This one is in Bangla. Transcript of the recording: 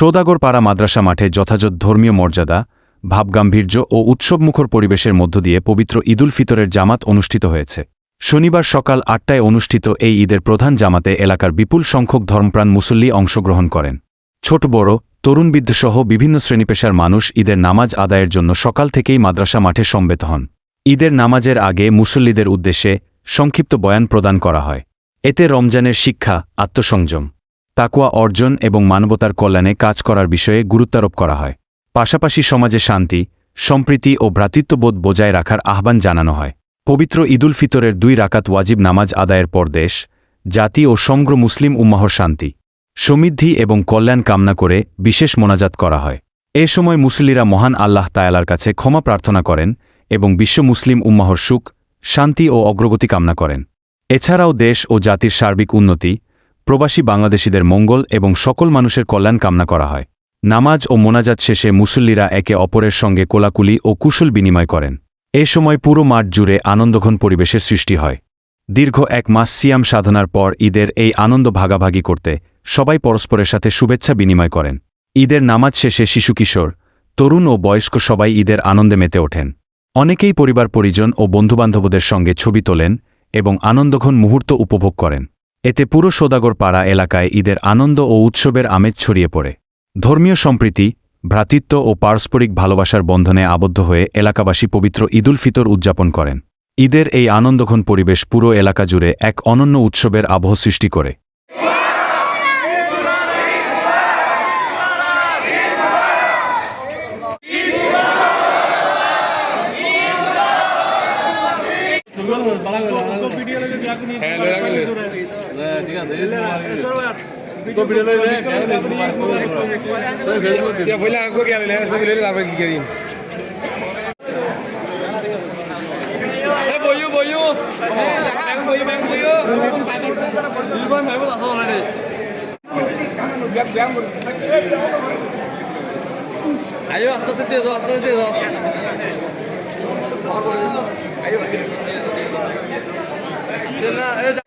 সৌদাগরপাড়া মাদ্রাসা মাঠে যথাযথ ধর্মীয় মর্যাদা, ভাবগাম্ভীর্য ও উৎসবমুখর পরিবেশের মধ্য দিয়ে পবিত্র ঈদুল ফিতরের জামাত অনুষ্ঠিত হয়েছে। শনিবার সকাল ৮টায় অনুষ্ঠিত এই ঈদের প্রধান জামাতে এলাকার বিপুল সংখ্যক ধর্মপ্রাণ মুসল্লি অংশগ্রহণ করেন। ছোট বড়, তরুণ বৃদ্ধসহ বিভিন্ন শ্রেণীপেশার মানুষ ঈদের নামাজ আদায়ের জন্য সকাল থেকেই মাদ্রাসা মাঠে সমবেত হন। ঈদের নামাজের আগে মুসল্লিদের উদ্দেশ্যে সংক্ষিপ্ত বয়ান প্রদান করা হয়। এতে রমজানের শিক্ষা, আত্মসংযম, তাকওয়া অর্জন এবং মানবতার কল্যাণে কাজ করার বিষয়ে গুরুত্বারোপ করা হয়। পাশাপাশি সমাজে শান্তি, সম্প্রীতি ও ভ্রাতৃত্ববোধ বজায় রাখার আহ্বান জানানো হয়। পবিত্র ঈদুল ফিতরের 2 রাকাত ওয়াজিব নামাজ আদায়ের পর দেশ, জাতি ও সমগ্র মুসলিম উম্মাহর শান্তি, সমৃদ্ধি এবং কল্যাণ কামনা করে বিশেষ মোনাজাত করা হয়। এ সময় মুসল্লিরা মহান আল্লাহ তায়ালার কাছে ক্ষমা প্রার্থনা করেন এবং বিশ্ব মুসলিম উম্মাহর সুখ, শান্তি ও অগ্রগতি কামনা করেন। এছাড়াও দেশ ও জাতির সার্বিক উন্নতি, প্রবাসী বাংলাদেশিদের মঙ্গল এবং সকল মানুষের কল্যাণ কামনা করা হয়। নামাজ ও মোনাজাত শেষে মুসল্লিরা একে অপরের সঙ্গে কোলাকুলি ও কুশল বিনিময় করেন। এ সময় পুরো মাঠ জুড়ে আনন্দঘন পরিবেশের সৃষ্টি হয়। দীর্ঘ 1 মাস সিয়াম সাধনার পর ঈদের এই আনন্দ ভাগাভাগি করতে সবাই পরস্পরের সাথে শুভেচ্ছা বিনিময় করেন। ঈদের নামাজ শেষে শিশু, কিশোর, তরুণ ও বয়স্ক সবাই ঈদের আনন্দে মেতে ওঠেন। অনেকেই পরিবার পরিজন ও বন্ধুবান্ধবদের সঙ্গে ছবি তোলেন এবং আনন্দঘন মুহূর্ত উপভোগ করেন। এতে পুরো সৌদাগরপাড়া এলাকায় ঈদের আনন্দ ও উৎসবের আমেজ ছড়িয়ে পড়ে। ধর্মীয় সম্প্রীতি, ভ্রাতৃত্ব ও পারস্পরিক ভালোবাসার বন্ধনে আবদ্ধ হয়ে এলাকাবাসী পবিত্র ঈদুল ফিতর উদযাপন করেন। ঈদের এই আনন্দঘন পরিবেশ পুরো এলাকা জুড়ে এক অনন্য উৎসবের আবহ সৃষ্টি করে। Ayo, asal itu. Ayo.